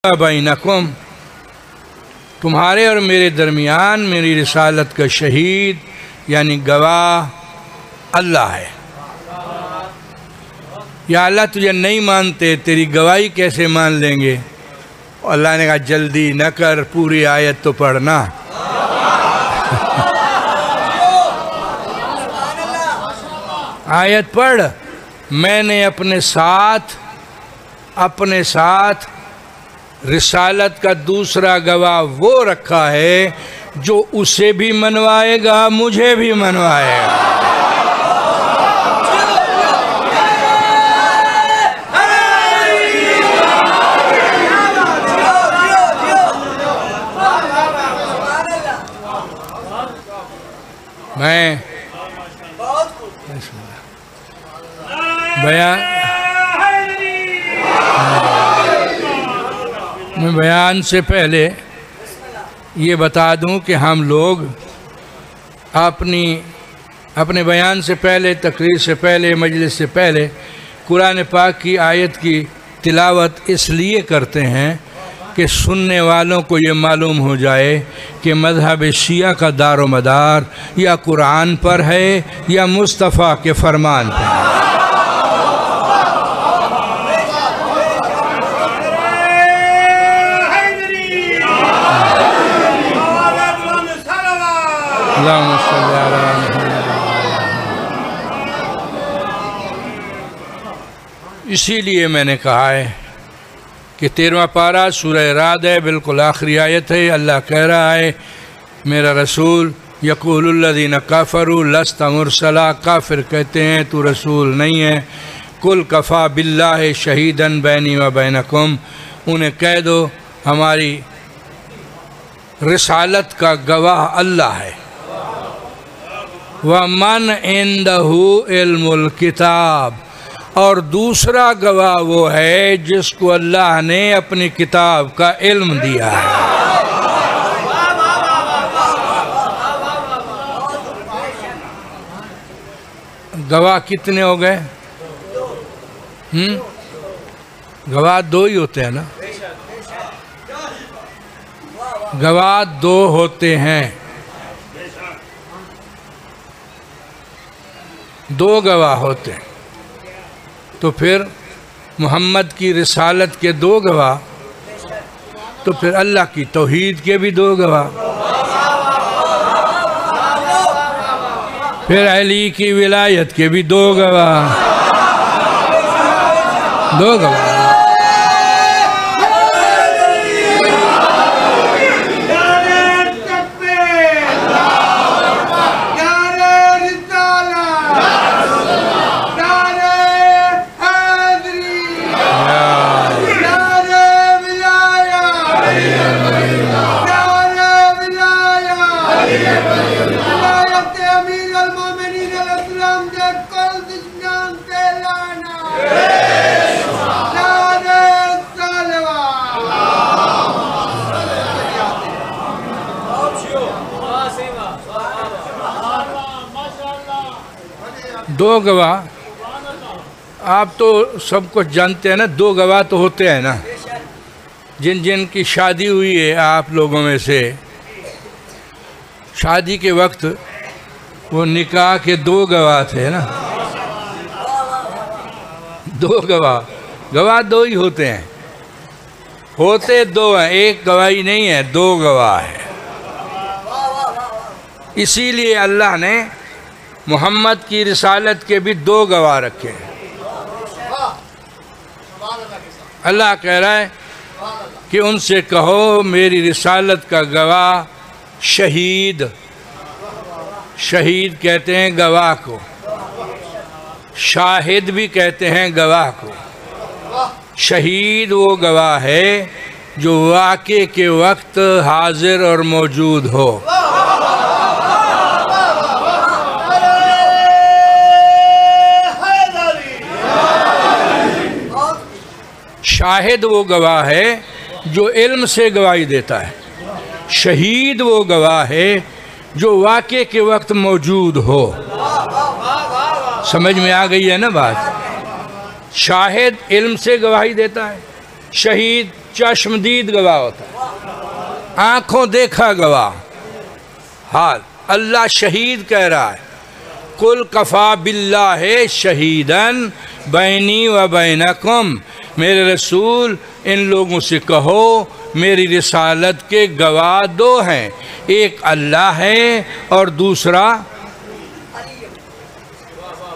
बैनकुम, तुम्हारे और मेरे दरमियान मेरी रिसालत का शहीद यानी गवाह अल्लाह है। या अल्लाह तुझे नहीं मानते, तेरी गवाही कैसे मान लेंगे? अल्लाह ने कहा जल्दी न कर, पूरी आयत तो पढ़ना। आयत पढ़। मैंने अपने साथ रिसालत का दूसरा गवाह वो रखा है जो उसे भी मनवाएगा, मुझे भी मनवाएगा। मैं बयान से पहले ये बता दूं कि हम लोग अपने बयान से पहले, तकरीर से पहले, मजलिस से पहले कुरान पाक की आयत की तिलावत इसलिए करते हैं कि सुनने वालों को ये मालूम हो जाए कि मज़हब शिया का दारो मदार या कुरान पर है या मुस्तफ़ा के फरमान पर है। इसीलिए मैंने कहा है कि 13वां पारा सूरह राद है, बिल्कुल आखिरी आयत है। अल्लाह कह रहा है मेरा रसूल यक़ूलुल्लज़ीना काफ़रू लस्त मुरसला, काफिर कहते हैं तू रसूल नहीं है। कुल कफ़ा बिल्लाहि शहीदन बैनी व बैनकुम, उन्हें कह दो हमारी रिसालत का गवाह अल्लाह है। व मन इंदहु इल्मुल किताब, और दूसरा गवाह वो है जिसको अल्लाह ने अपनी किताब का इल्म दिया है। गवाह कितने हो गए? गवाह दो ही होते हैं ना? गवाह दो होते हैं, दो गवाह होते हैं। तो फिर मोहम्मद की रिसालत के दो गवाह, तो फिर अल्लाह की तौहीद के भी दो गवाह, फिर अली की विलायत के भी दो गवाह, दो गवाह। दो गवाह आप तो सब कुछ जानते हैं ना। दो गवाह तो होते हैं ना, जिन की शादी हुई है आप लोगों में से, शादी के वक्त वो निकाह के दो गवाह थे ना। दो गवाह दो ही होते हैं, होते दो हैं, एक गवाही नहीं है, दो गवाह है। इसीलिए अल्लाह ने मोहम्मद की रिसालत के भी दो गवाह रखे हैं। अल्लाह कह रहा है कि उनसे कहो मेरी रिसालत का गवाह शहीद, शहीद कहते हैं गवाह को, शाहिद भी कहते हैं गवाह को। शहीद वो गवाह है जो वाक़े के वक्त हाजिर और मौजूद हो। शाहिद वो गवाह है जो इल्म से गवाही देता है। शहीद वो गवाह है जो वाक़े के वक्त मौजूद हो। समझ में आ गई है ना बात? शाहिद इल्म से गवाही देता है, शहीद चश्मदीद गवाह होता है, आंखों देखा गवाह। हाल अल्लाह शहीद कह रहा है, कुल कफ़ा बिल्लाहि शहीदन बैनी व बैनकुम, मेरे रसूल इन लोगों से कहो मेरी रिसालत के गवाह दो हैं, एक अल्लाह है और दूसरा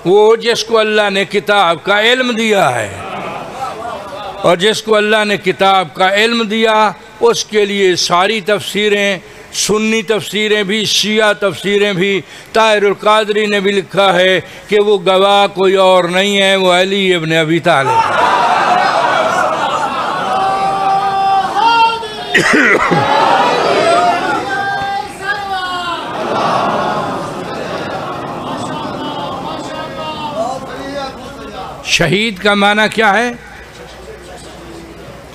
वो जिसको अल्लाह ने किताब का इल्म दिया है। और जिसको अल्लाह ने किताब का इल्म दिया उसके लिए सारी तफसीरें, सुन्नी तफसीरें भी, शिया तफसीरें भी, ताहिरुल कादरी ने भी लिखा है कि वो गवाह कोई और नहीं है, वो अली इब्न अबी तालिब। शहीद का माना क्या है?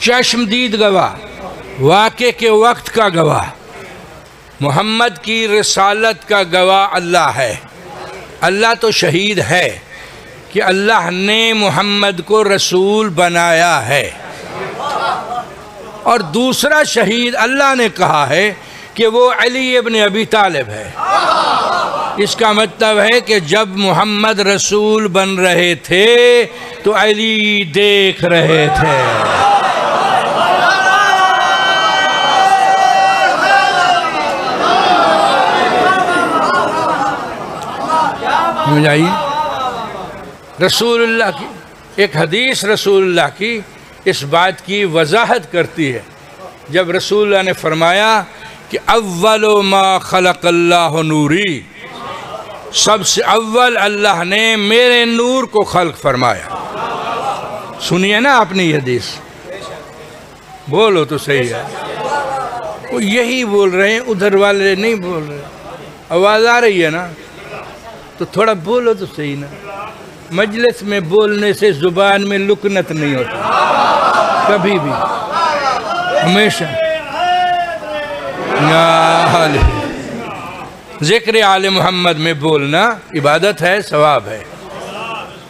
चश्मदीद गवाह, वाक़े के वक्त का गवाह। मोहम्मद की रिसालत का गवाह अल्लाह है। अल्लाह तो शहीद है कि अल्लाह ने मोहम्मद को रसूल बनाया है। और दूसरा शहीद अल्लाह ने कहा है कि वो अली इब्न अबी तालिब है। इसका मतलब है कि जब मोहम्मद रसूल बन रहे थे तो अली देख रहे थे। समझ आइए, रसूलुल्लाह की एक हदीस रसूलुल्लाह की इस बात की वजाहत करती है। जब रसूलुल्लाह ने फरमाया कि अव्वलो मा खलक़ल्लाहु नूरी, सबसे अव्वल अल्लाह ने मेरे नूर को खल्क फरमाया। सुनिए ना अपनी हदीस, बोलो तो सही है। वो यही बोल रहे हैं, उधर वाले नहीं बोल रहे। आवाज़ आ रही है ना? तो थोड़ा बोलो तो सही ना। मजलिस में बोलने से ज़ुबान में लुकनत नहीं होती कभी भी, हमेशा। ज़िक्र आले मोहम्मद में बोलना इबादत है, सवाब है।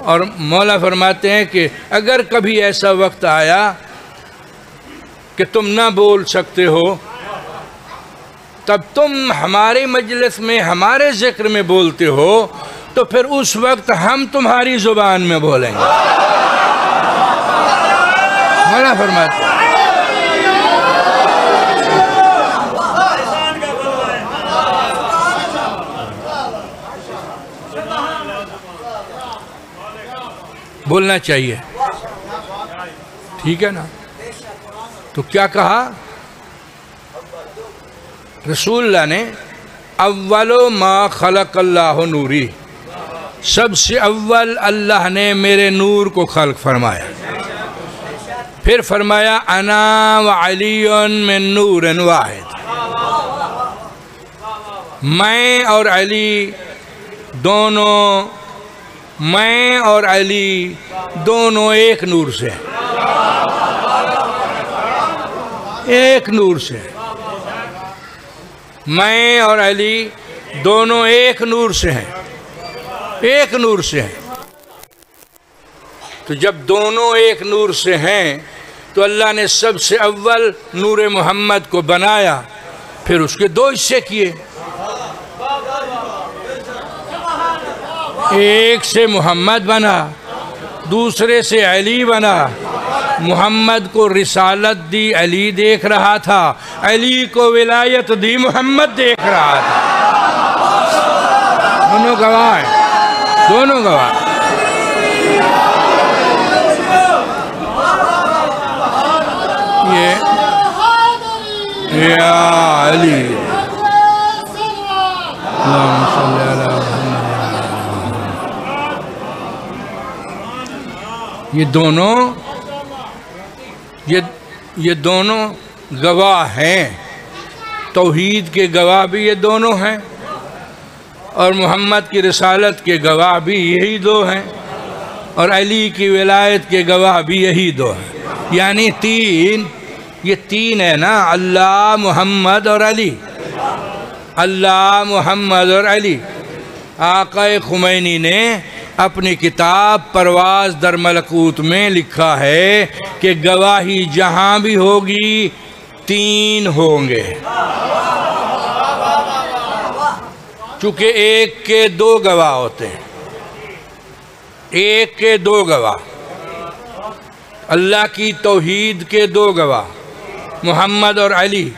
और मौला फरमाते हैं कि अगर कभी ऐसा वक्त आया कि तुम ना बोल सकते हो, तब तुम हमारे मजलिस में हमारे ज़िक्र में बोलते हो, तो फिर उस वक्त हम तुम्हारी ज़ुबान में बोलेंगे। मौला फरमाते हैं बोलना चाहिए, ठीक है ना? तो क्या कहा रसूलुल्लाह ने? अव्वलो मा खलक़ल्लाहु नूरी, सबसे अव्वल अल्लाह ने मेरे नूर को खल्क फरमाया। फिर फरमाया अना व अलीयुन मिन नूरिन वाहिद, मैं और अली दोनों, मैं और अली दोनों एक नूर से, एक नूर से। मैं और अली दोनों एक नूर से हैं, एक नूर से हैं। तो जब दोनों एक नूर से हैं तो अल्लाह ने सबसे अव्वल नूर मोहम्मद को बनाया, फिर उसके दो हिस्से किए। एक से मोहम्मद बना, दूसरे से अली बना। मोहम्मद को रिसालत दी, अली देख रहा था। अली को विलायत दी, मोहम्मद देख रहा था। दोनों गवाह हैं, दोनों गवाह। ये या अली, ये दोनों, ये दोनों गवाह हैं। तौहीद के गवाह भी ये दोनों हैं और मोहम्मद की रिसालत के गवाह भी यही दो हैं, और अली की विलायत के गवाह भी यही दो हैं। यानी तीन, ये तीन है ना, अल्लाह, मोहम्मद और अली। अल्लाह, मोहम्मद और अली। आक़ा खुमैनी ने अपनी किताब परवाज़ दर मलकूत में लिखा है कि गवाही जहाँ भी होगी 3 होंगे। चूँकि एक के 2 गवाह होते हैं, एक के 2 गवाह, अल्लाह की तौहीद के 2 गवाह, मोहम्मद और अली,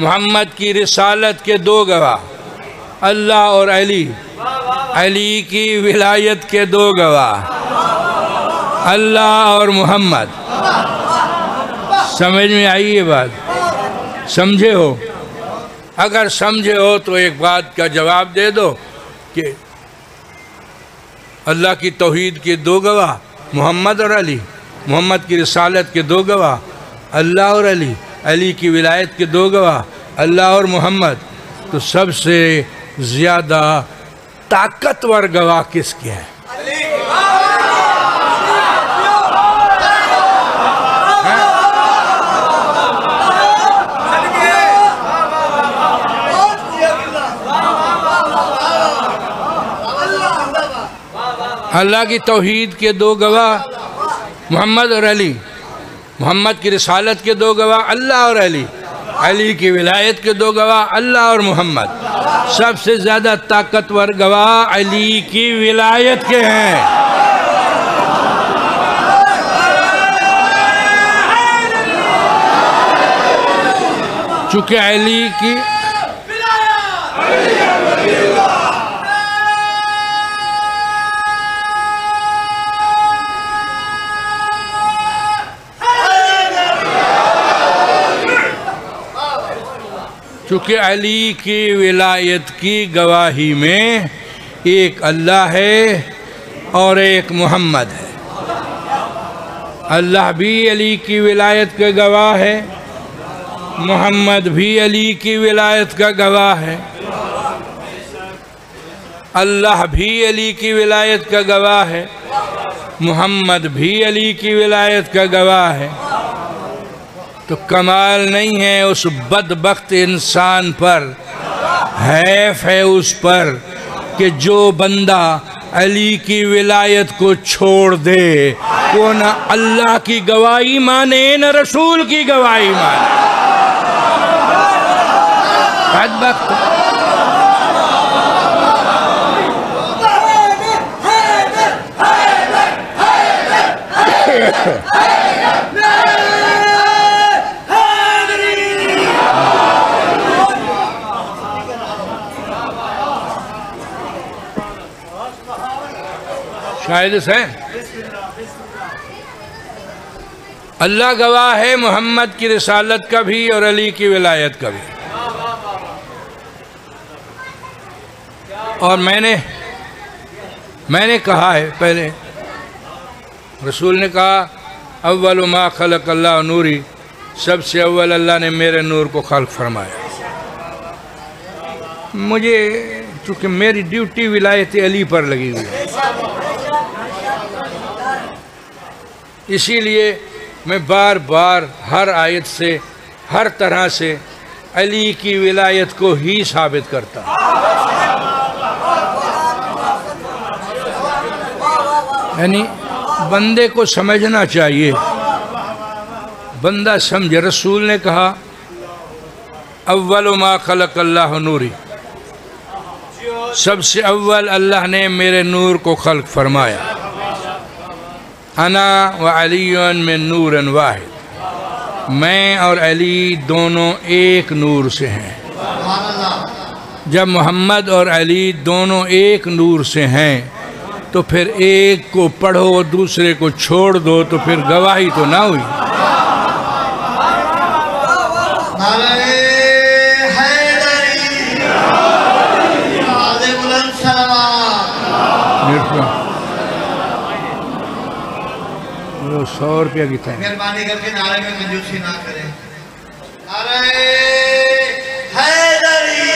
मोहम्मद की रिसालत के 2 गवाह, अल्लाह और अली, अली की विलायत के 2 गवाह, अल्लाह और मोहम्मद। समझ में आई ये बात? समझे हो? अगर समझे हो तो एक बात का जवाब दे दो कि अल्लाह की तौहीद के 2 गवाह मोहम्मद और अली, मोहम्मद की रिसालत के 2 गवाह अल्लाह और अली, अली की विलायत के 2 गवाह अल्लाह और मोहम्मद। तो सबसे ज़्यादा ताकतवर गवाह किसके हैं? अल्लाह की तौहीद के 2 गवाह मोहम्मद और अली, मोहम्मद की रिसालत के 2 गवाह अल्लाह और अली, अली की विलायत के 2 गवाह अल्लाह और मोहम्मद। सबसे ज़्यादा ताकतवर गवाह अली की विलायत के हैं। चूँकि अली की चूँकि अली की विलायत की गवाही में एक अल्लाह है और एक मोहम्मद है। अल्लाह भी अली की विलायत का गवाह है, मोहम्मद भी अली की विलायत का गवाह है, अल्लाह भी अली की विलायत का गवाह है, मोहम्मद भी अली की विलायत का गवाह है। तो कमाल नहीं है उस बदबख्त इंसान पर, हैफ है उस पर कि जो बंदा अली की विलायत को छोड़ दे वो न अल्लाह की गवाही माने न रसूल की गवाही माने। बदबख्त। शायद से अल्लाह गवाह है मोहम्मद की रिसालत का भी और अली की विलायत का भी। और मैंने कहा है पहले, रसूल ने कहा अव्वल मा खलक अल्लाह नूरी, सबसे अव्वल अल्लाह ने मेरे नूर को खल्क फरमाया। मुझे चूँकि मेरी ड्यूटी विलायत अली पर लगी हुई है, इसीलिए मैं बार बार हर आयत से हर तरह से अली की विलायत को ही साबित करता हूँ। यानी बंदे को समझना चाहिए, बंदा समझे। रसूल ने कहा अव्वल मा खलक अल्लाह नूरी, सबसे अव्वल अल्लाह ने मेरे नूर को खल्क फरमाया। अना व अलीयुन मिन नूरन वाहिद, मैं और अली दोनों एक नूर से हैं। जब मोहम्मद और अली दोनों एक नूर से हैं तो फिर एक को पढ़ो दूसरे को छोड़ दो तो फिर गवाही तो ना हुई। वो 100 रुपया की था। मेहरबानी करके नारे में कंजूसी ना करें। नारे हैदरी।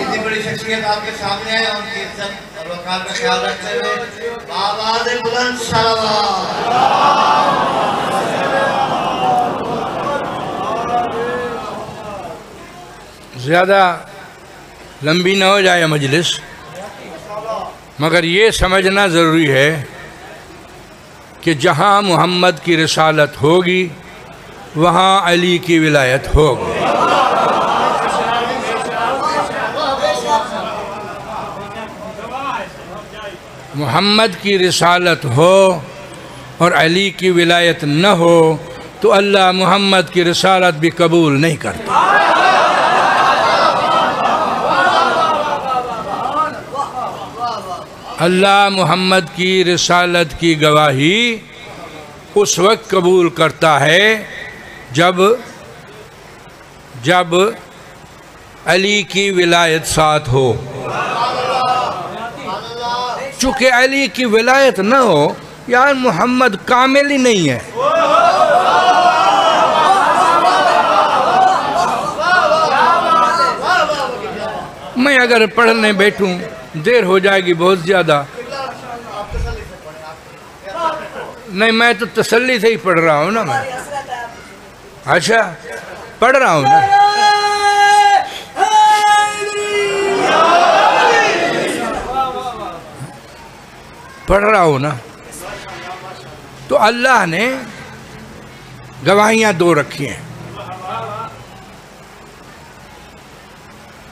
इतनी बड़ी शख्सियत आपके सामने है, उनकी इज्जत और वक़ार का ख्याल रखते हुए आवाज़ बुलंद सलावत। ज़्यादा लंबी ना हो जाए मजलिस, मगर ये समझना ज़रूरी है कि जहाँ मोहम्मद की रिसालत होगी वहाँ अली की विलायत होगी। मोहम्मद की रिसालत हो और अली की विलायत न हो तो अल्लाह मोहम्मद की रिसालत भी कबूल नहीं करता। अल्लाह मोहम्मद की रिसालत की गवाही उस वक्त कबूल करता है जब अली की विलायत साथ हो। चूँकि अली की विलायत न हो, यार मोहम्मद कामिल ही नहीं है। मैं अगर पढ़ने बैठूं देर हो जाएगी बहुत ज़्यादा। नहीं, मैं तो तसल्ली से ही पढ़ रहा हूँ ना। मैं अच्छा पढ़ रहा हूँ ना। पढ़ रहा हूँ ना। तो अल्लाह ने गवाहियाँ दो रखी हैं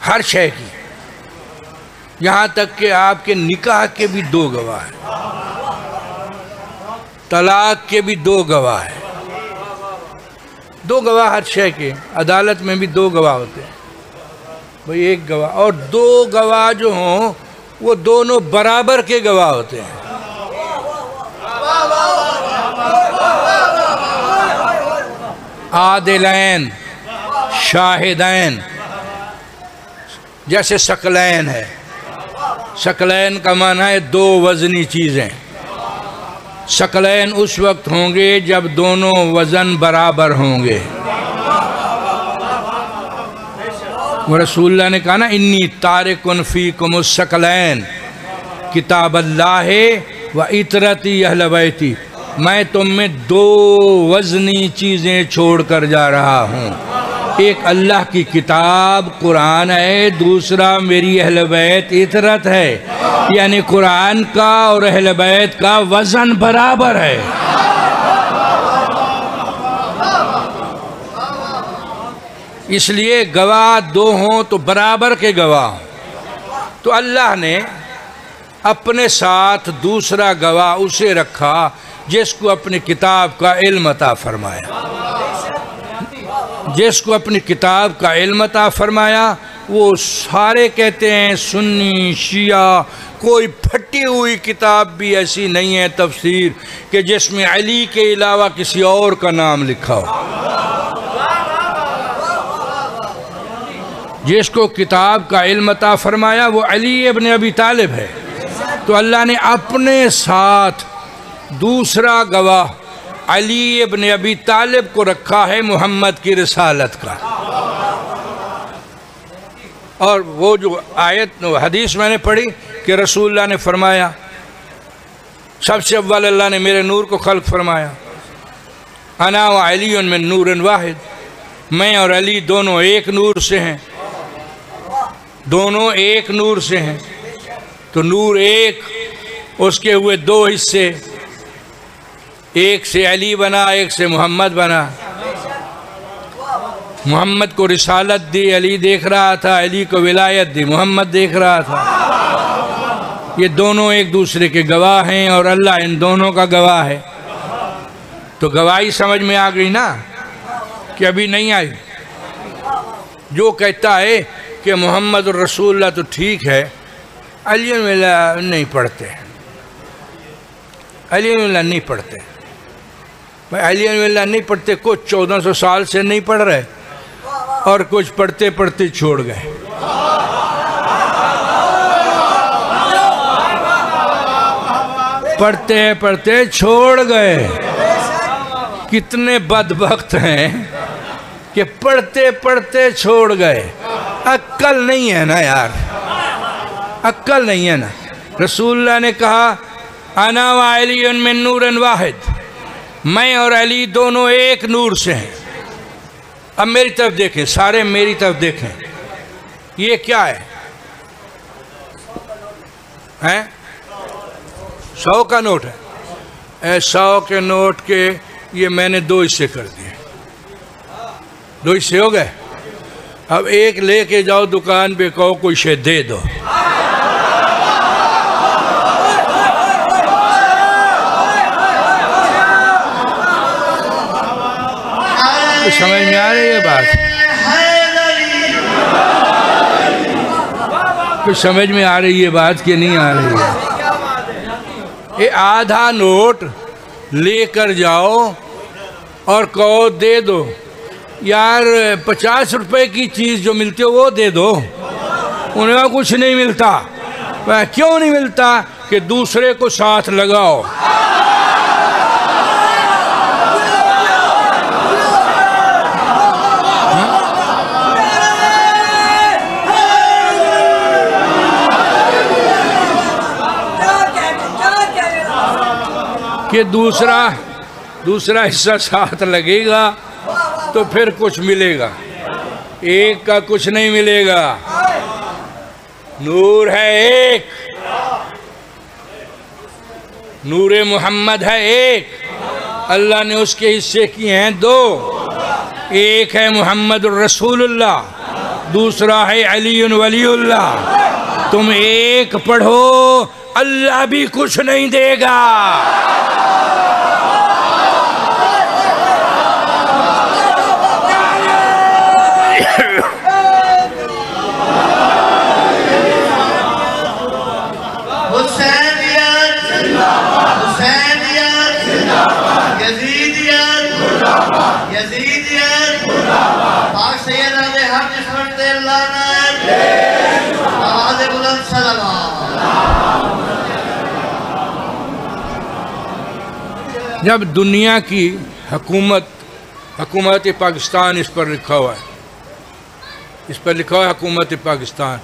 हर शय की, यहाँ तक कि आपके निकाह के भी दो गवाह हैं, तलाक के भी दो गवाह हैं। दो गवाह हर शय के। अदालत में भी दो गवाह होते हैं भाई, एक गवाह और दो गवाह जो हों वो दोनों बराबर के गवाह होते हैं। आदिलैन शाहिदैन, जैसे शकलैन है। शकलैन का माना है दो वजनी चीज़ें। शकलैन उस वक्त होंगे जब दोनों वज़न बराबर होंगे। वो रसूलुल्लाह ने कहा ना, इन्नी तारिकुन फीकुम शकलैन किताबल्लाह व इतरती अहल बैती, मैं तुम में दो वज़नी चीज़ें छोड़ कर जा रहा हूँ। एक अल्लाह की किताब कुरान है, दूसरा मेरी अहल बैत इतरत है। यानी कुरान का और अहल बैत का वज़न बराबर है। इसलिए गवाह दो हों तो बराबर के गवाह हों। तो अल्लाह ने अपने साथ दूसरा गवाह उसे रखा जिसको अपनी किताब का इल्म अता फरमाया। जिसको अपनी किताब का इल्म अता फरमाया वो सारे कहते हैं सुन्नी शिया, कोई फटी हुई किताब भी ऐसी नहीं है तफसीर कि जिसमें अली के अलावा किसी और का नाम लिखा हो। जिसको किताब का इल्म अता फरमाया वो अली इब्न अबी तालिब है। तो अल्लाह ने अपने साथ दूसरा गवाह अली इब्न अबी तालिब को रखा है मोहम्मद की रिसालत का। और वो जो आयत हदीस मैंने पढ़ी कि रसूलुल्लाह ने फरमाया, सबसे अव्वल अल्लाह ने मेरे नूर को खल्क फरमाया, अना व अली मिन नूरिन वाहिद, मैं और अली दोनों एक नूर से हैं। दोनों एक नूर से हैं। तो नूर एक, उसके हुए दो हिस्से, एक से अली बना, एक से मोहम्मद बना। मोहम्मद को रिसालत दी, अली देख रहा था। अली को विलायत दी, मोहम्मद देख रहा था। ये दोनों एक दूसरे के गवाह हैं और अल्लाह इन दोनों का गवाह है। तो गवाही समझ में आ गई ना कि अभी नहीं आई? जो कहता है कि मोहम्मद और रसूलुल्लाह तो ठीक है, अली नहीं पढ़ते, अली नहीं पढ़ते भाई, अली नहीं पढ़ते। कुछ 1400 साल से नहीं पढ़ रहे और कुछ पढ़ते पढ़ते छोड़ गए। पढ़ते पढ़ते छोड़ गए। कितने बदबख्त हैं कि पढ़ते पढ़ते छोड़ गए। अक्ल नहीं है ना यार, अक्ल नहीं है ना। रसूलुल्लाह ने कहा, अना व अली मिन नूरिन वाहिद, मैं और अली दोनों एक नूर से हैं। अब मेरी तरफ देखें, सारे मेरी तरफ देखें। ये क्या है? 100 का नोट है, 100 के नोट के ये मैंने 2 हिस्से कर दिए, 2 हिस्से हो गए। अब एक लेके जाओ दुकान पे, कहो कोई शे दे दो, तो समझ में आ रही है बात? तो समझ में आ रही है बात कि नहीं आ रही है? ये आधा नोट लेकर जाओ और कहो दे दो। यार 50 रुपए की चीज़ जो मिलती है वो दे दो, उन्हें कुछ नहीं मिलता। वह क्यों नहीं मिलता? कि दूसरे को साथ लगाओ। कि दूसरा हिस्सा साथ लगेगा तो फिर कुछ मिलेगा, एक का कुछ नहीं मिलेगा। नूर है एक, नूरे मोहम्मद है एक, अल्लाह ने उसके हिस्से किए हैं 2। एक है मोहम्मद रसूलुल्लाह, दूसरा है अली वलीउल्लाह। तुम एक पढ़ो, अल्लाह भी कुछ नहीं देगा। जब दुनिया की हुकूमत पाकिस्तान इस पर लिखा हुआ है, इस पर लिखा हुआ है हुकूमत पाकिस्तान,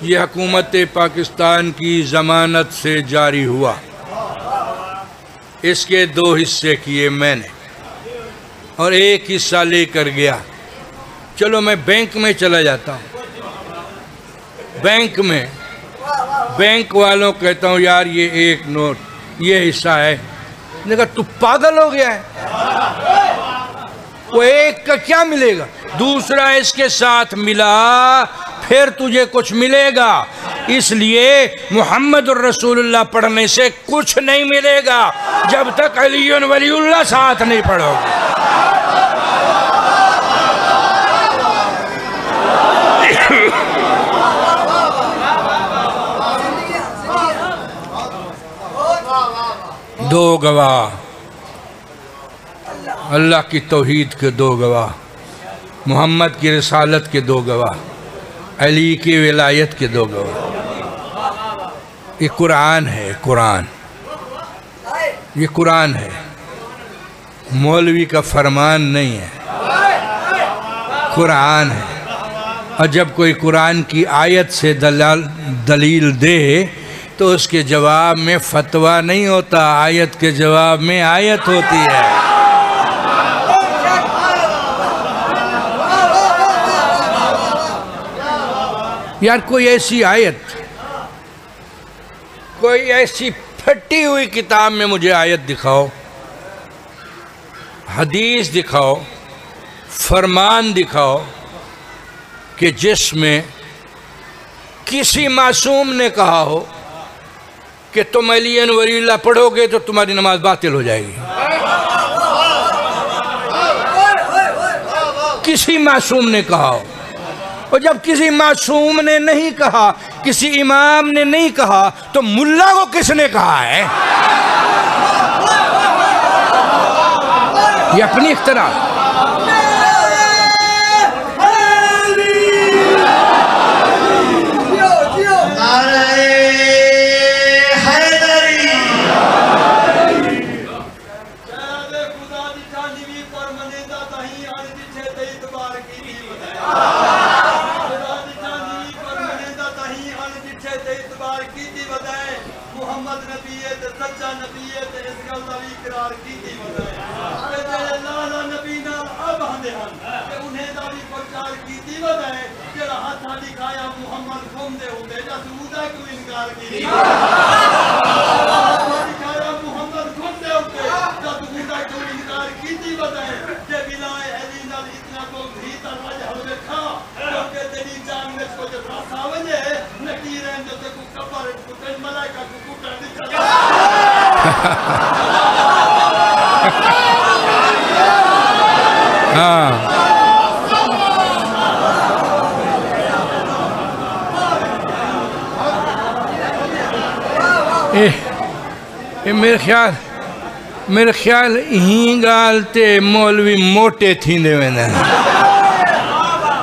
ये हुकूमत पाकिस्तान की ज़मानत से जारी हुआ। इसके 2 हिस्से किए मैंने और एक हिस्सा लेकर गया। चलो मैं बैंक में चला जाता हूँ, बैंक वालों को कहता हूँ यार ये एक नोट, ये हिस्सा है। मैंने कहा तू पागल हो गया है, वो एक का क्या मिलेगा, दूसरा इसके साथ मिला फिर तुझे कुछ मिलेगा। इसलिए मोहम्मद रसूलुल्लाह पढ़ने से कुछ नहीं मिलेगा जब तक अली वलीउल्लाह साथ नहीं पढ़ोगे। दो गवाह, अल्लाह की तौहीद के 2 गवाह, मोहम्मद की रिसालत के 2 गवाह, अली की विलायत के 2 गवाह। ये कुरान है, कुरान, ये कुरान है, मौलवी का फरमान नहीं है, कुरान है। और जब कोई कुरान की आयत से दलील दे तो उसके जवाब में फतवा नहीं होता, आयत के जवाब में आयत होती है। यार कोई ऐसी आयत, कोई ऐसी फटी हुई किताब में मुझे आयत दिखाओ, हदीस दिखाओ, फरमान दिखाओ कि जिसमें किसी मासूम ने कहा हो कि तुम अली वलीउल्लाह पढ़ोगे तो तुम्हारी नमाज बातिल हो जाएगी। किसी मासूम ने कहा हो, और जब किसी मासूम ने नहीं कहा, किसी इमाम ने नहीं कहा, तो मुल्ला को किसने कहा है? ये अपनी इख्तिरा। हाँ मेरे ख्याल ही गाल ते मौलवी मोटे थींदे वेंदा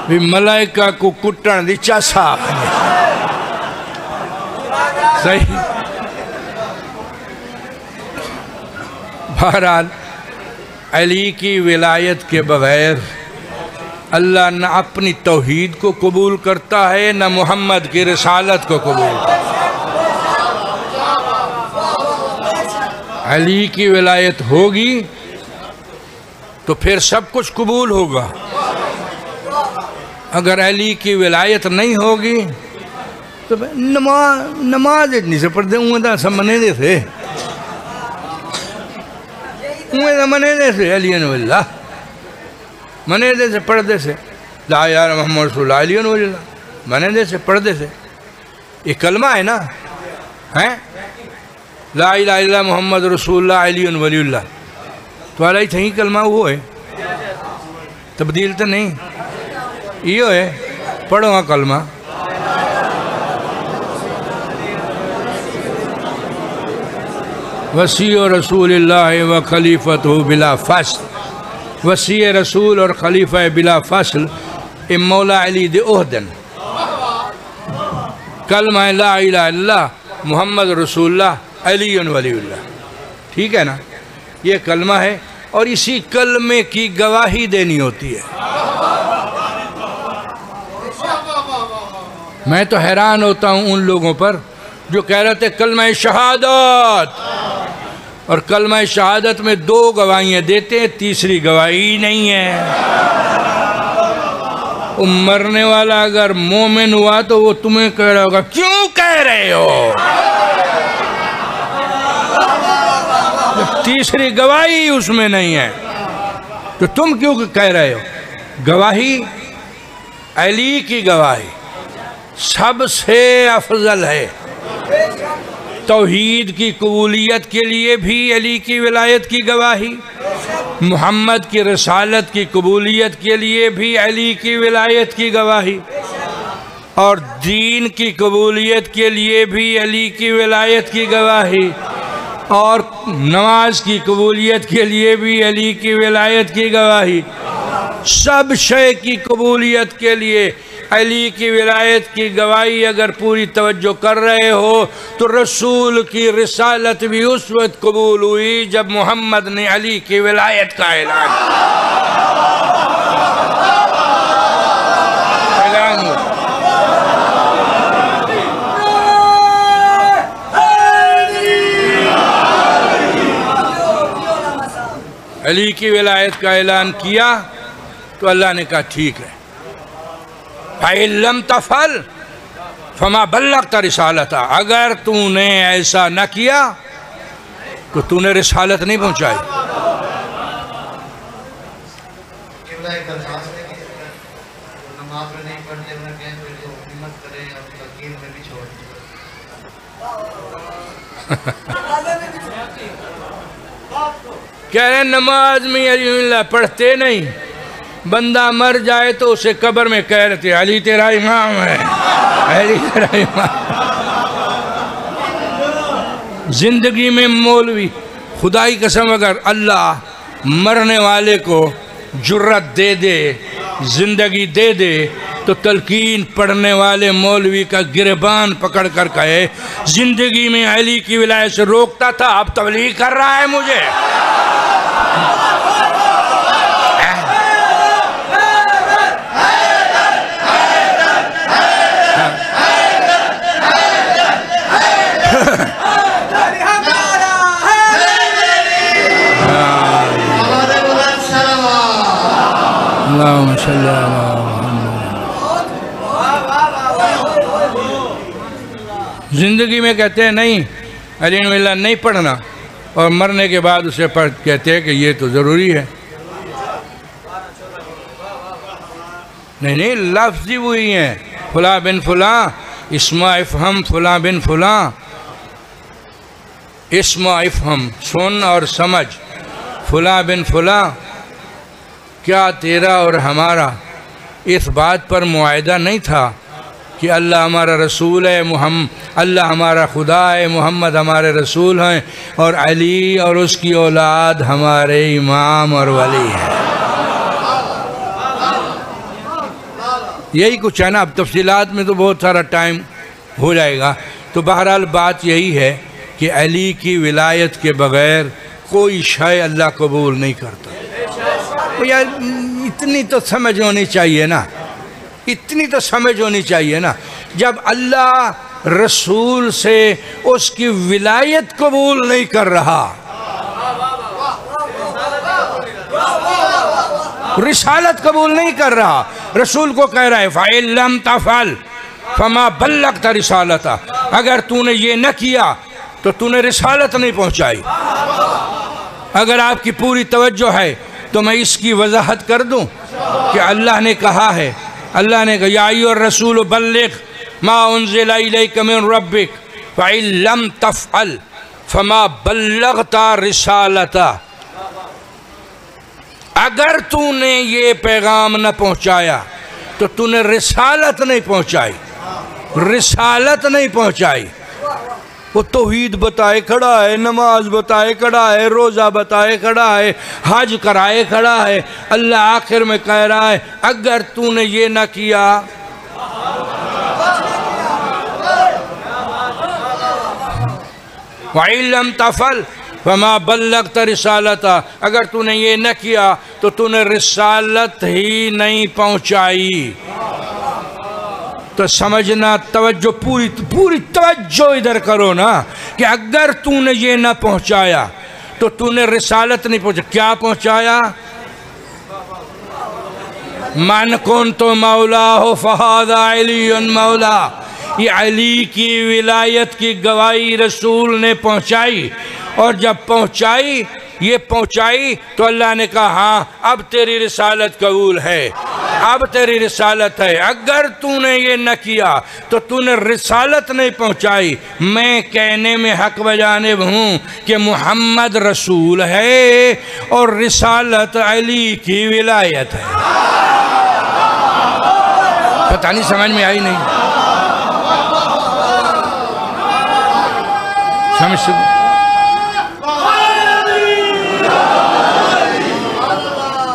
भी मलाइका को कुटण दी चासा सही। बहरहाल अली की विलायत के बगैर अल्लाह न अपनी तौहीद को कबूल करता है न मोहम्मद की रिसालत को कबूल करता है। अली की विलायत होगी तो फिर सब कुछ कबूल होगा, अगर अली की विलायत नहीं होगी तो नमाज इतनी से पढ़ते हुए सब मने दे थे मने दे से अली वल्ला मने दे से पढ़ते से ला यार मोहम्मद रसूलुल्लाह अली वल्ला मने दे से पढ़ते से। ये कलमा है ना, है ला इलाहा इल्लल्लाह मोहम्मद रसूलुल्लाह अली वलीउल्लाह तो अला ही कलमा वो है, तब्दील तो नहीं यो है। पढ़ो हाँ कलमा वसी रसूलुल्लाह व खलीफतहु बिला फस्ल। वसी रसूल और खलीफा बिला फस्ल ए मौला अली दे ओहदन। कलमा ला इलाहा इल्लल्लाह मोहम्मद रसूलुल्लाह अली वलीउल्लाह, ठीक है ना, ये कलमा है और इसी कलमे की गवाही देनी होती है। मैं तो हैरान होता हूँ उन लोगों पर जो कह रहे थे कलमा शहादत, और कलमा शहादत में 2 गवाहियाँ देते हैं, तीसरी गवाही नहीं है। वो मरने वाला अगर मोमिन हुआ तो वो तुम्हें कह रहा होगा क्यों कह रहे हो, जब तीसरी गवाही उसमें नहीं है तो तुम क्यों कह रहे हो। गवाही अली की गवाही सबसे अफजल है। तौहीद की कबूलियत के लिए भी अली की विलायत की गवाही, मोहम्मद की रसालत की कबूलियत के लिए भी अली की विलायत की गवाही, और दीन की कबूलियत के लिए भी अली की विलायत की गवाही, और नमाज की कबूलियत के लिए भी अली की विलायत की गवाही। सब शय की कबूलियत के लिए अली की विलायत की गवाही अगर पूरी तवज्जो कर रहे हो तो रसूल की रिसालत भी उस वक्त कबूल हुई जब मोहम्मद ने अली की विलायत का ऐलान अली की विलायत का ऐलान किया तो अल्लाह ने कहा ठीक है, फ़इल्लम तफ़अल फ़मा बल्लग़्ता रिसालता, अगर तूने ऐसा न किया तो तूने रिसालत नहीं पहुंचाई। कह रहे नमाज में अली पढ़ते नहीं, बंदा मर जाए तो उसे कब्र में कह रहे थे अली तेरा इमाम है, अली तेरा इमाम। जिंदगी में मौलवी खुदाई कसम अगर अल्लाह मरने वाले को जुर्रत दे दे, जिंदगी दे दे, तो तलकीन पढ़ने वाले मौलवी का गिरबान पकड़ कर कहे जिंदगी में अली की विलायत से रोकता था, अब तबलीग कर रहा है मुझे। जिंदगी में कहते हैं नहीं अली मिल्ला नहीं पढ़ना, और मरने के बाद उसे पढ़ कहते हैं कि ये तो ज़रूरी है। नहीं नहीं, लफ्ज़ ही वही हैं, फुला बिन फुला, इस्मा इफ़हम फुला बिन फुला। इस्मा इफ़हम सुन और समझ, फुला बिन फुला। क्या तेरा और हमारा इस बात पर मुआहदा नहीं था कि अल्लाह हमारा रसूल है, अल्लाह हमारा खुदा है, मोहम्मद हमारे रसूल हैं, और अली और उसकी औलाद हमारे इमाम और वली हैं। यही कुछ है ना। अब तफसीलात में तो बहुत सारा टाइम हो जाएगा। तो बहरहाल बात यही है कि अली की विलायत के बग़ैर कोई शय अल्लाह कबूल नहीं करता। तो यार इतनी तो समझ होनी चाहिए ना, इतनी तो समझ होनी चाहिए ना। जब अल्लाह रसूल से उसकी विलायत कबूल नहीं कर रहा, रिसालत कबूल नहीं कर रहा, रसूल को कह रहा है फ़इल्लम तफ़अल फ़मा बल्लग़त रिसालता, अगर तूने ये न किया तो तूने रिसालत नहीं पहुँचाई। अगर आपकी पूरी तवज्जो है तो मैं इसकी वजाहत कर दूं कि अल्लाह ने कहा है, अल्लाह ने कहा या अय्युहर रसूल बल्लिग़ मा उन्ज़िला इलैका मिन रब्बिक फ़इल्लम तफ़अल फ़मा बल्लग़त रिसालता। अगर तूने ये पैगाम न पहुँचाया तो तूने रिसालत नहीं पहुँचाई, रिसालत नहीं पहुँचाई। वो तौहीद बताए खड़ा है, नमाज बताए खड़ा है, रोज़ा बताए खड़ा है, हज कराए खड़ा है। अल्लाह आखिर में कह रहा है अगर तूने ये ना किया वइल्लम तफ़अल फ़मा बल्लग़त रिसालता, अगर तूने ये न किया तो तूने रिसालत ही नहीं पहुँचाई। तो समझना, तवज्जो पूरी तवज्जो इधर करो ना कि अगर तूने ये ना पहुँचाया तो तूने रिसालत नहीं पहुँचा। क्या पहुँचाया? मन कुन तो मौला हो फ़हाज़ा अलीयुन मौला, ये अली की विलायत की गवाही रसूल ने पहुँचाई। और जब पहुँचाई, ये पहुँचाई तो अल्लाह ने कहा हाँ अब तेरी रिसालत कबूल है, अब तेरी रिसालत है। अगर तूने ये न किया तो तूने रिसालत नहीं पहुँचाई। मैं कहने में हक बजानिब हूँ कि मोहम्मद रसूल है और रिसालत अली की विलायत है। पता नहीं समझ में आई नहीं? समझ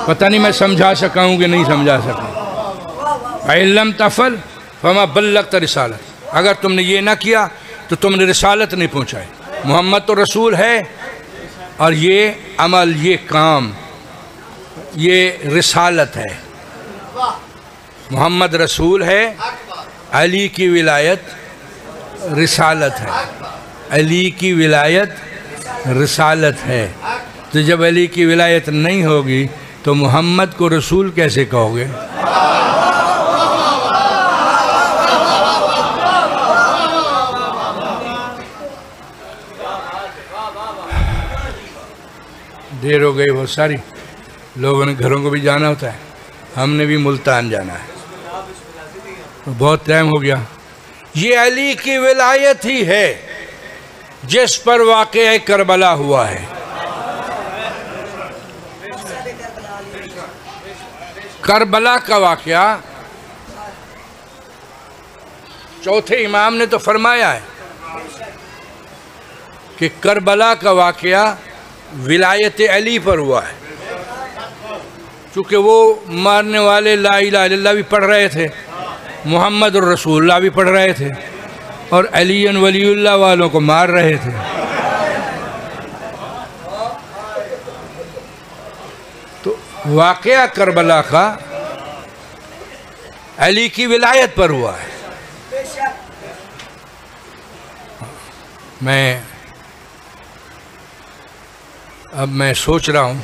पता नहीं मैं समझा सका हूँ कि नहीं समझा सका। इल्लम तफ़अल फ़मा बल्लग़त रिसालत, अगर तुमने ये ना किया तो तुमने रिसालत नहीं पहुँचाई। मोहम्मद तो रसूल है और ये अमल, ये काम, ये रिसालत है। मोहम्मद रसूल है, अली की विलायत रिसालत है, अली की विलायत रिसालत है। तो जब अली की विलायत नहीं होगी तो मोहम्मद को रसूल कैसे कहोगे? देर हो गई बहुत सारी, लोगों ने घरों को भी जाना होता है, हमने भी मुल्तान जाना है, तो बहुत टाइम हो गया। ये अली की विलायत ही है जिस पर वाक़या करबला हुआ है। करबला का वाक़या चौथे इमाम ने तो फरमाया है कि करबला का वाक़या विलायत अली पर हुआ है, चूँकि वो मारने वाले ला इलाहा इल्लल्लाह भी पढ़ रहे थे, मोहम्मद और रसूलुल्लाह भी पढ़ रहे थे, और अलीयन वलीउल्लाह वालों को मार रहे थे। तो वाक़या करबला का अली की विलायत पर हुआ है। मैं सोच रहा हूँ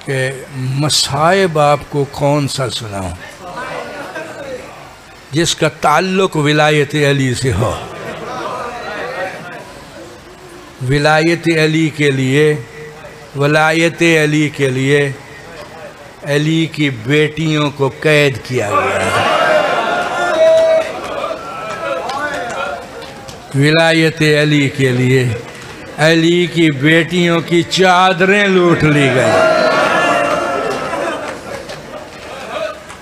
कि मसाइब आपको कौन सा सुनाऊँ जिसका ताल्लुक़ विलायत अली से हो। विलायत अली के लिए, वलायत अली के लिए अली की बेटियों को कैद किया गया। विलायत अली के लिए अली की बेटियों की चादरें लूट ली गई।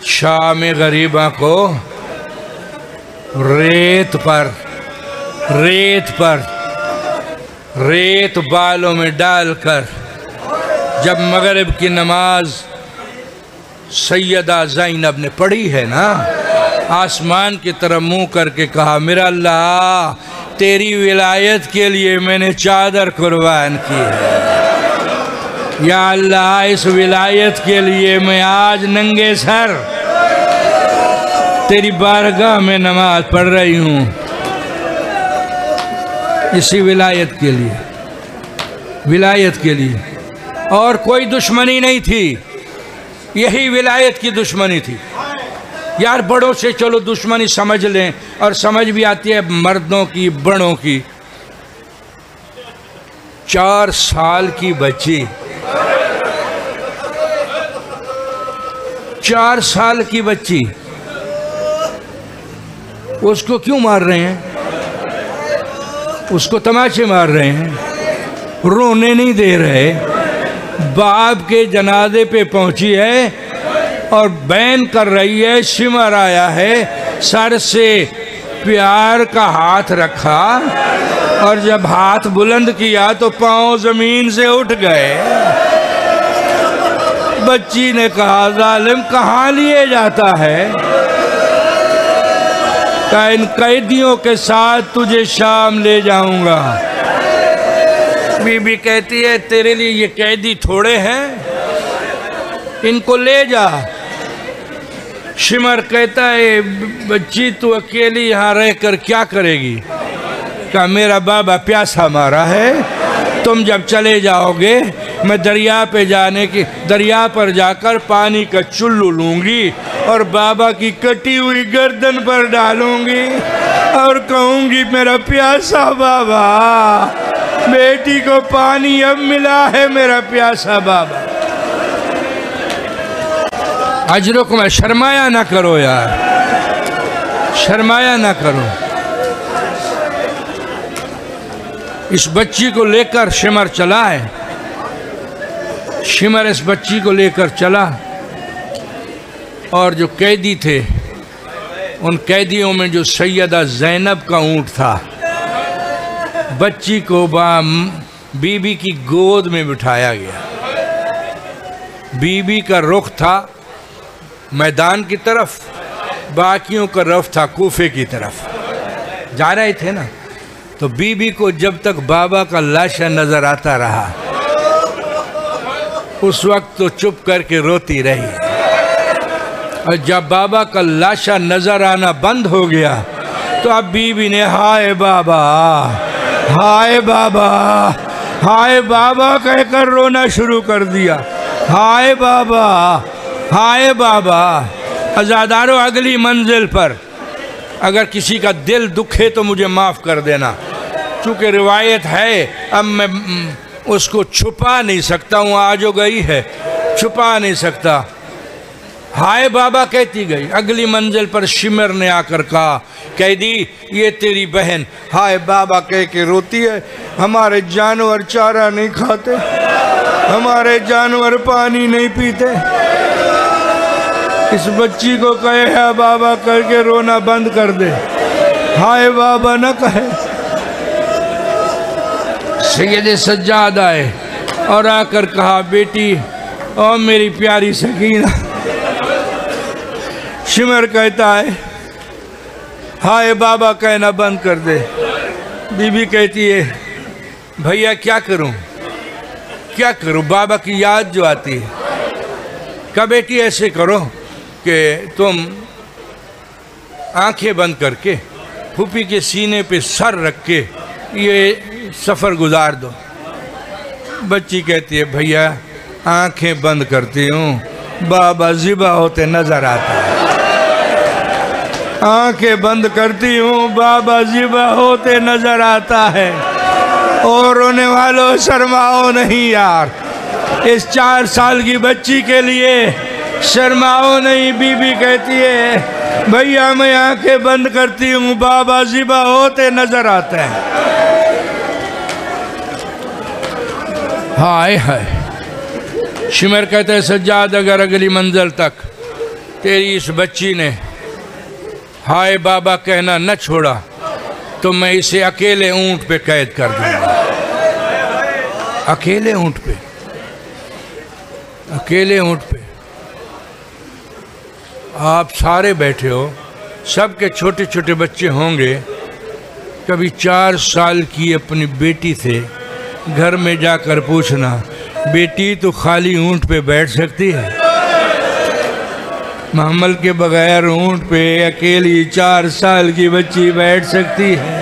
शाम गरीबा को रेत बालों में डालकर जब मगरिब की नमाज सैयदा ज़ैनब ने पढ़ी है ना, आसमान की तरफ मुंह करके कहा, मेरा अल्लाह तेरी विलायत के लिए मैंने चादर कुर्बान की है। या अल्लाह इस विलायत के लिए मैं आज नंगे सर तेरी बारगाह में नमाज पढ़ रही हूँ। इसी विलायत के लिए, विलायत के लिए और कोई दुश्मनी नहीं थी, यही विलायत की दुश्मनी थी। यार बड़ों से चलो दुश्मनी समझ लें, और समझ भी आती है मर्दों की बड़ों की। 4 साल की बच्ची, 4 साल की बच्ची, उसको क्यों मार रहे हैं? उसको तमाचे मार रहे हैं, रोने नहीं दे रहे। बाप के जनाजे पे पहुंची है और बैन कर रही है, शिमर आया है, सर से प्यार का हाथ रखा और जब हाथ बुलंद किया तो पांव जमीन से उठ गए। बच्ची ने कहा, जालिम कहाँ लिए जाता है? कहा, इन कैदियों के साथ तुझे शाम ले जाऊंगा। बीबी कहती है, तेरे लिए ये कैदी थोड़े हैं, इनको ले जा। शिमर कहता है, बच्ची तू अकेली यहाँ रहकर क्या करेगी? कहा, मेरा बाबा प्यासा मारा है, तुम जब चले जाओगे मैं दरिया पर जाकर पानी का चुल्लू लूंगी और बाबा की कटी हुई गर्दन पर डालूंगी और कहूंगी, मेरा प्यासा बाबा, बेटी को पानी अब मिला है, मेरा प्यासा बाबा। अजरों को मैं शर्माया ना करो यार, शर्माया ना करो। इस बच्ची को लेकर शिमर चला है, शिमर इस बच्ची को लेकर चला और जो कैदी थे उन कैदियों में जो सैयदा ज़ैनब का ऊँट था, बच्ची को बीबी की गोद में बिठाया गया। बीबी का रुख था मैदान की तरफ, बाकियों का रुख था कूफे की तरफ, जा रहे थे ना। तो बीबी को जब तक बाबा का लाशा नजर आता रहा उस वक्त तो चुप करके रोती रही, और जब बाबा का लाशा नजर आना बंद हो गया तो अब बीबी ने हाय बाबा, हाय बाबा, हाय बाबा कहकर रोना शुरू कर दिया। हाय बाबा, हाय बाबा। अज़ादारों, अगली मंजिल पर अगर किसी का दिल दुखे तो मुझे माफ़ कर देना, क्योंकि रिवायत है, अब मैं उसको छुपा नहीं सकता हूँ, आज हो गई है, छुपा नहीं सकता। हाय बाबा कहती गई। अगली मंजिल पर शिमर ने आकर कहा, कैदी ये तेरी बहन हाय बाबा कह के रोती है, हमारे जानवर चारा नहीं खाते, हमारे जानवर पानी नहीं पीते। इस बच्ची को कहे है बाबा करके रोना बंद कर दे, हाय बाबा न कहे। सैयद सज्जाद आए और आकर कहा, बेटी और मेरी प्यारी सकीना। शिमर कहता है, हाय बाबा कहना बंद कर दे। बीबी कहती है, भैया क्या करूं, क्या करूं, बाबा की याद जो आती है। कहा, बेटी ऐसे करो कि तुम आंखें बंद करके फूफी के सीने पे सर रख के ये सफ़र गुजार दो। बच्ची कहती है, भैया आंखें बंद करती हूँ, बाबा ज़िबा होते नजर आता है। आंखें बंद करती हूँ, बाबा ज़िबा होते नजर आता है। और रोने वालों शर्माओ नहीं यार, इस 4 साल की बच्ची के लिए शर्माओ नहीं। बीबी कहती है भैया मैं आंखें बंद करती हूँ, बाबा ज़िबा होते नजर आते हैं। हाय हाय। शिमर कहते हैं सज्जाद अगर अगली मंजिल तक तेरी इस बच्ची ने हाय बाबा कहना न छोड़ा तो मैं इसे अकेले ऊंट पे कैद कर दूंगा। अकेले ऊंट पे, अकेले ऊंट पे। आप सारे बैठे हो, सबके छोटे छोटे बच्चे होंगे। कभी 4 साल की अपनी बेटी से घर में जाकर पूछना, बेटी तो खाली ऊंट पे बैठ सकती है? महमल के बगैर ऊंट पे अकेली 4 साल की बच्ची बैठ सकती है?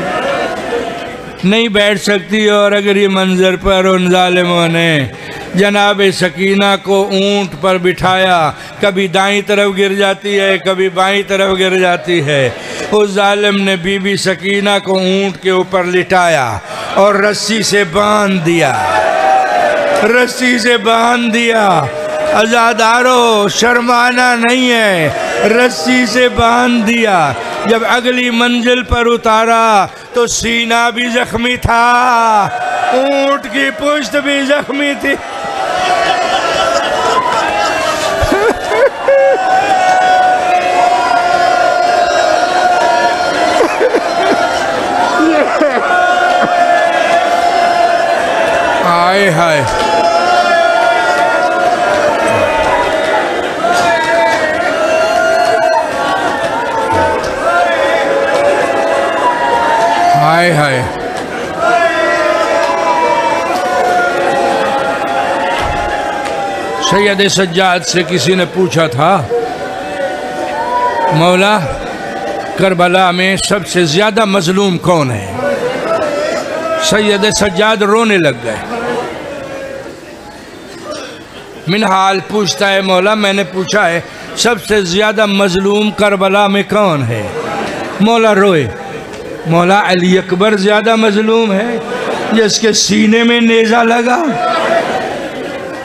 नहीं बैठ सकती। और अगर ये मंजर पर उन जालिमों ने जनाब सकीना को ऊंट पर बिठाया, कभी दाईं तरफ गिर जाती है, कभी बाईं तरफ गिर जाती है। उस जालिम ने बीबी सकीना को ऊंट के ऊपर लिटाया और रस्सी से बांध दिया, रस्सी से बांध दिया। अज़ादारो शर्माना नहीं है, रस्सी से बांध दिया। जब अगली मंजिल पर उतारा तो सीना भी जख्मी था, ऊंट की पुश्त भी जख्मी थी। हाय हाय। हाय हाय। सैयद सज्जाद से किसी ने पूछा था, मौला करबला में सबसे ज्यादा मजलूम कौन है? सैयद सज्जाद रोने लग गए। मिनहाल पूछता है, मौला मैंने पूछा है सबसे ज्यादा मजलूम करबला में कौन है? मौला रोए। मौला अली अकबर ज्यादा मजलूम है जिसके सीने में नेजा लगा।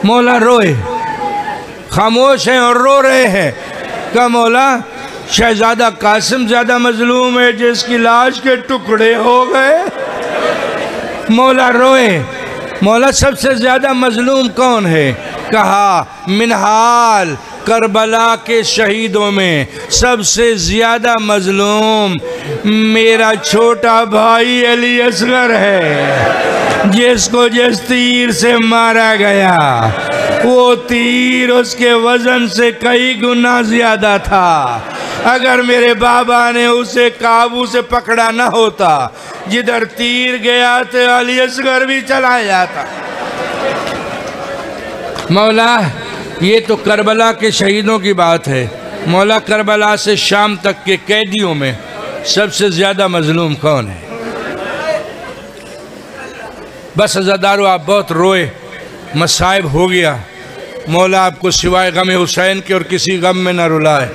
मौला रोए, खामोश हैं और रो रहे हैं। क्या मौला शहजादा कासिम ज्यादा मजलूम है जिसकी लाश के टुकड़े हो गए? मौला रोए। मौला सबसे ज्यादा मजलूम कौन है? कहा मिनहाल करबला के शहीदों में सबसे ज्यादा मजलूम मेरा छोटा भाई अली असगर है, जिसको जिस तीर से मारा गया वो तीर उसके वजन से कई गुना ज्यादा था। अगर मेरे बाबा ने उसे काबू से पकड़ा न होता, जिधर तीर गया तो अली असगर भी चला जाता। मौला ये तो करबला के शहीदों की बात है। मौला करबला से शाम तक के कैदियों में सबसे ज्यादा मजलूम कौन है? बस अज़ादारो आप बहुत रोए, मसाइब हो गया। मौला आपको सिवाय गम हुसैन के और किसी गम में न रुलाए।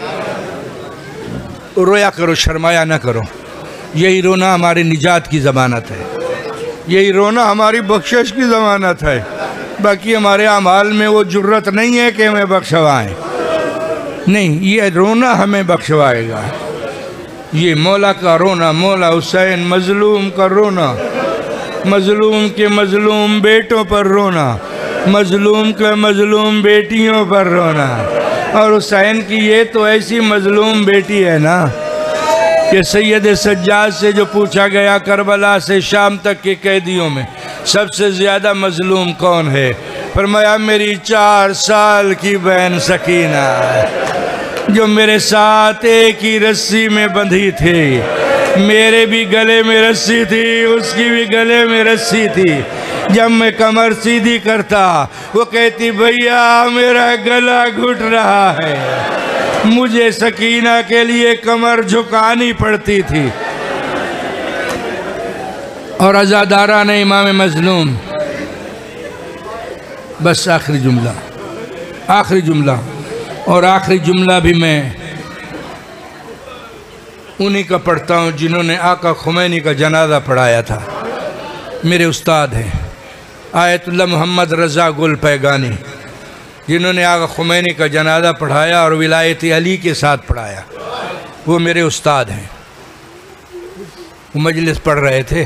रोया करो, शर्माया ना करो। यही रोना हमारी निजात की ज़मानत है, यही रोना हमारी बख्शिश की ज़मानत है। बाकी हमारे अमाल में वो जुर्रत नहीं है कि हमें बख्शवाएं। नहीं, ये रोना हमें बख्शवाएगा। ये मौला का रोना, मौला हुसैन मजलूम का रोना, मजलूम के मजलूम बेटों पर रोना, मजलूम के मजलूम बेटियों पर रोना। और हुसैन की ये तो ऐसी मजलूम बेटी है ना कि सैयद सज्जाद से जो पूछा गया करबला से शाम तक के कैदियों में सबसे ज़्यादा मजलूम कौन है, फरमाया मेरी 4 साल की बहन सकीना, जो मेरे साथ एक ही रस्सी में बंधी थी। मेरे भी गले में रस्सी थी, उसकी भी गले में रस्सी थी। जब मैं कमर सीधी करता वो कहती भैया मेरा गला घुट रहा है। मुझे सकीना के लिए कमर झुकानी पड़ती थी। और अज़ादारा ने इमाम मजलूम। बस आखिरी जुमला, आखिरी जुमला। और आखिरी जुमला भी मैं उन्हीं का पढ़ता हूँ जिन्होंने आका खुमैनी का जनाजा पढ़ाया था। मेरे उस्ताद हैं आयतुल्लाह मोहम्मद रज़ा गुल पैगानी, जिन्होंने आगा खुमैनी का जनाजा पढ़ाया और विलायत अली के साथ पढ़ाया, वो मेरे उस्ताद हैं। वो मजलिस पढ़ रहे थे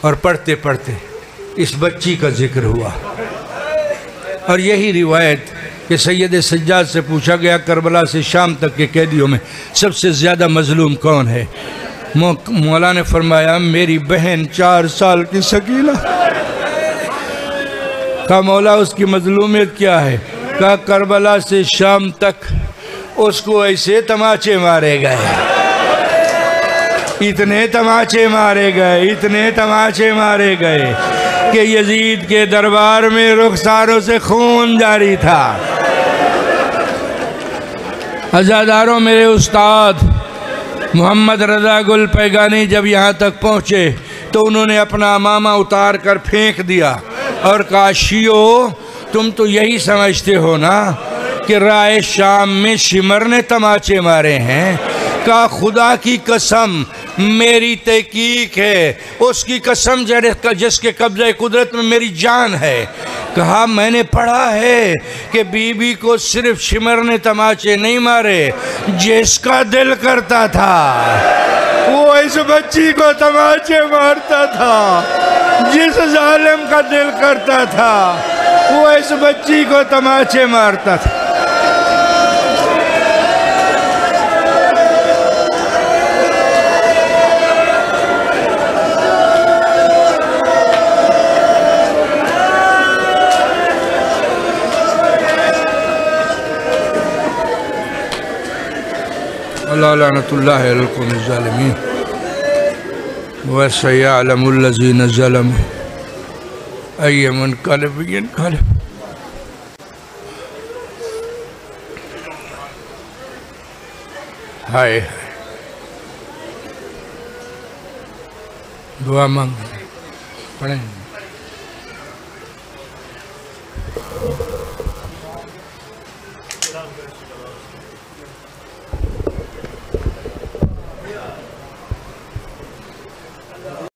और पढ़ते पढ़ते इस बच्ची का जिक्र हुआ और यही रिवायत कि सैयद सज्जाद से पूछा गया करबला से शाम तक के कैदियों में सबसे ज़्यादा मजलूम कौन है। मौला ने फरमाया मेरी बहन 4 साल की सकीना। कहा मौला उसकी मजलूमियत क्या है? कहा करबला से शाम तक उसको ऐसे तमाचे मारे गए, इतने तमाचे मारे गए, इतने तमाचे मारे गए कि यजीद के दरबार में रुखसारों से खून जारी था। अज़ादारों, मेरे उस्ताद मोहम्मद रज़ा गुल पैगानी जब यहाँ तक पहुँचे तो उन्होंने अपना अमामा उतार कर फेंक दिया और कहा शियो तुम तो यही समझते हो ना कि राय शाम में शिमर ने तमाचे मारे हैं। कहा खुदा की कसम मेरी तहकीक है, उसकी कसम जिसके कब्ज़े कुदरत में मेरी जान है। कहा मैंने पढ़ा है कि बीबी को सिर्फ शिमर ने तमाचे नहीं मारे, जिसका दिल करता था वो इस बच्ची को तमाचे मारता था। जिस जालिम का दिल करता था वो इस बच्ची को तमाचे मारता था। अल्लाह लानतुल्लाह अलल कौमिज़ ज़ालिमीन व सयअलमुल्लज़ीना ज़लमू अय्य मुनक़लिब यनक़लिब। हाय दुआ मांग पढ़ें।